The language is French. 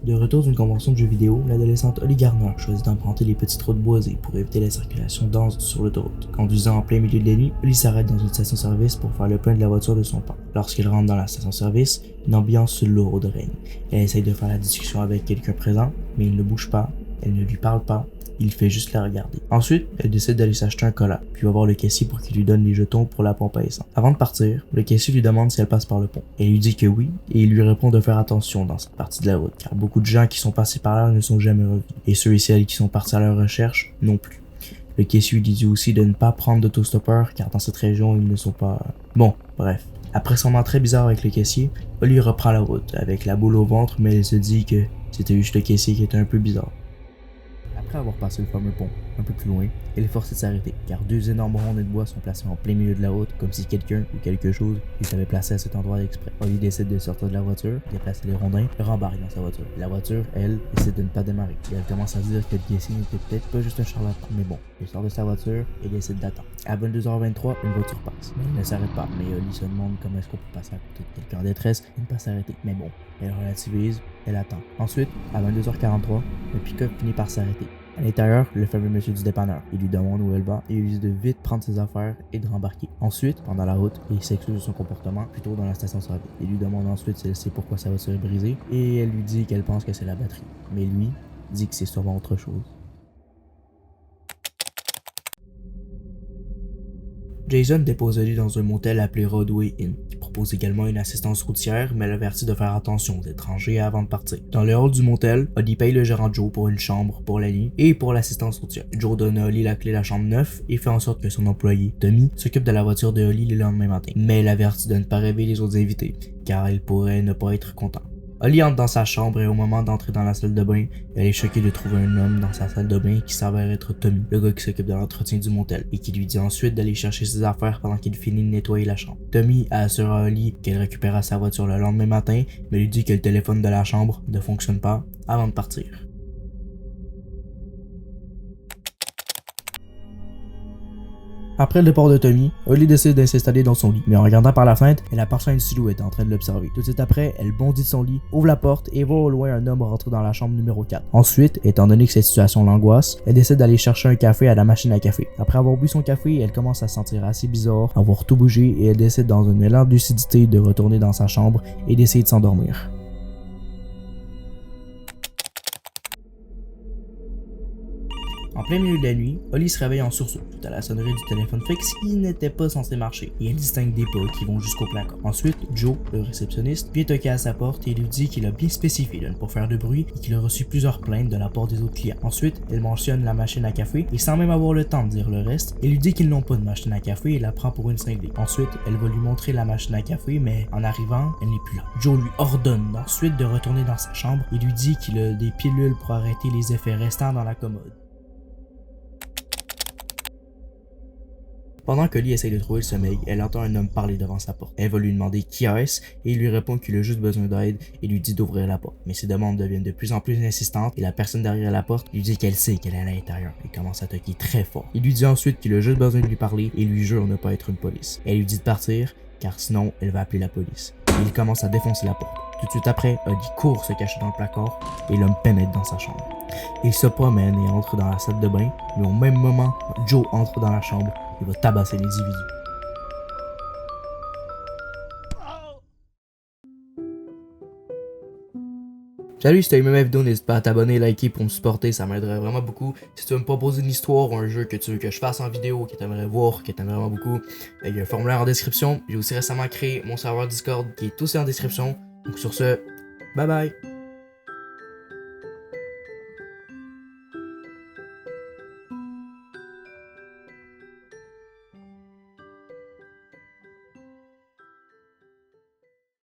De retour d'une convention de jeux vidéo, l'adolescente Holly Garner choisit d'emprunter les petites routes boisées pour éviter la circulation dense sur l'autoroute. Conduisant en plein milieu de la nuit, Holly s'arrête dans une station-service pour faire le plein de la voiture de son père. Lorsqu'elle rentre dans la station-service, une ambiance lourde règne. Elle essaye de faire la discussion avec quelqu'un présent, mais il ne bouge pas, elle ne lui parle pas. Il fait juste la regarder. Ensuite, elle décide d'aller s'acheter un cola, puis va voir le caissier pour qu'il lui donne les jetons pour la pompe à essence. Avant de partir, le caissier lui demande si elle passe par le pont. Elle lui dit que oui, et il lui répond de faire attention dans cette partie de la route, car beaucoup de gens qui sont passés par là ne sont jamais revenus, et ceux et celles qui sont partis à leur recherche non plus. Le caissier lui dit aussi de ne pas prendre d'autostoppeur, car dans cette région, ils ne sont pas... Bon, bref. Après son moment très bizarre avec le caissier, Holly reprend la route, avec la boule au ventre, mais elle se dit que c'était juste le caissier qui était un peu bizarre. Après avoir passé le fameux pont, un peu plus loin, elle est forcée de s'arrêter, car deux énormes rondins de bois sont placés en plein milieu de la route, comme si quelqu'un ou quelque chose les avait placés à cet endroit exprès. Holly décide de sortir de la voiture, déplacer les rondins, et rembarque dans sa voiture. La voiture, elle, décide de ne pas démarrer, et elle commence à dire que le caissier n'était peut-être pas juste un charlatan, mais bon, elle sort de sa voiture et décide d'attendre. À 22h23, une voiture passe, mais elle ne s'arrête pas, mais Holly se demande comment est-ce qu'on peut passer à côté de quelqu'un en détresse et ne pas s'arrêter. Mais bon, elle relativise, elle attend. Ensuite, à 22h43, le pick-up finit par s'arrêter. À l'intérieur, le fameux monsieur du dépanneur. Il lui demande où elle va et il lui dit de vite prendre ses affaires et de rembarquer. Ensuite, pendant la route, il s'excuse de son comportement plutôt dans la station-service. Il lui demande ensuite si elle sait pourquoi sa voiture est brisée et elle lui dit qu'elle pense que c'est la batterie. Mais lui dit que c'est sûrement autre chose. Jason dépose Holly dans un motel appelé Rodway Inn, qui propose également une assistance routière, mais l'avertit de faire attention aux étrangers avant de partir. Dans le hall du motel, Holly paye le gérant Joe pour une chambre pour la nuit et pour l'assistance routière. Joe donne à Holly la clé de la chambre 9 et fait en sorte que son employé, Tommy, s'occupe de la voiture de Holly le lendemain matin. Mais elle avertit de ne pas réveiller les autres invités, car elle pourrait ne pas être content. Holly entre dans sa chambre et au moment d'entrer dans la salle de bain, elle est choquée de trouver un homme dans sa salle de bain qui s'avère être Tommy, le gars qui s'occupe de l'entretien du motel, et qui lui dit ensuite d'aller chercher ses affaires pendant qu'il finit de nettoyer la chambre. Tommy assure à Holly qu'elle récupérera sa voiture le lendemain matin, mais lui dit que le téléphone de la chambre ne fonctionne pas avant de partir. Après le départ de Tommy, Holly décide de s'installer dans son lit, mais en regardant par la fenêtre, elle aperçoit une silhouette en train de l'observer. Tout de suite après, elle bondit de son lit, ouvre la porte et voit au loin un homme rentrer dans la chambre numéro 4. Ensuite, étant donné que cette situation l'angoisse, elle décide d'aller chercher un café à la machine à café. Après avoir bu son café, elle commence à se sentir assez bizarre, avoir tout bougé et elle décide dans un élan de lucidité de retourner dans sa chambre et d'essayer de s'endormir. En plein milieu de la nuit, Holly se réveille en sursaut suite à la sonnerie du téléphone fixe qui n'était pas censé marcher et elle distingue des pas qui vont jusqu'au placard. Ensuite, Joe, le réceptionniste, vient toquer à sa porte et lui dit qu'il a bien spécifié de ne pas faire de bruit et qu'il a reçu plusieurs plaintes de la part des autres clients. Ensuite, elle mentionne la machine à café et sans même avoir le temps de dire le reste, elle lui dit qu'ils n'ont pas de machine à café et la prend pour une cinglée. Ensuite, elle va lui montrer la machine à café mais en arrivant, elle n'est plus là. Joe lui ordonne ensuite de retourner dans sa chambre et lui dit qu'il a des pilules pour arrêter les effets restants dans la commode. Pendant que Holly essaye de trouver le sommeil, elle entend un homme parler devant sa porte. Elle va lui demander qui est-ce et il lui répond qu'il a juste besoin d'aide et lui dit d'ouvrir la porte. Mais ses demandes deviennent de plus en plus insistantes et la personne derrière la porte lui dit qu'elle sait qu'elle est à l'intérieur et commence à toquer très fort. Il lui dit ensuite qu'il a juste besoin de lui parler et lui jure ne pas être une police. Elle lui dit de partir car sinon elle va appeler la police. Et il commence à défoncer la porte. Tout de suite après, Holly court se cacher dans le placard et l'homme pénètre dans sa chambre. Il se promène et entre dans la salle de bain, mais au même moment, Joe entre dans la chambre et va tabasser l'individu. Salut, si t'as aimé ma vidéo, n'hésite pas à t'abonner, liker pour me supporter, ça m'aiderait vraiment beaucoup. Si tu veux me proposer une histoire ou un jeu que tu veux que je fasse en vidéo, que tu aimerais voir, que tu aimerais vraiment beaucoup, il y a un formulaire en description. J'ai aussi récemment créé mon serveur Discord qui est aussi en description. Donc sur ce, bye bye!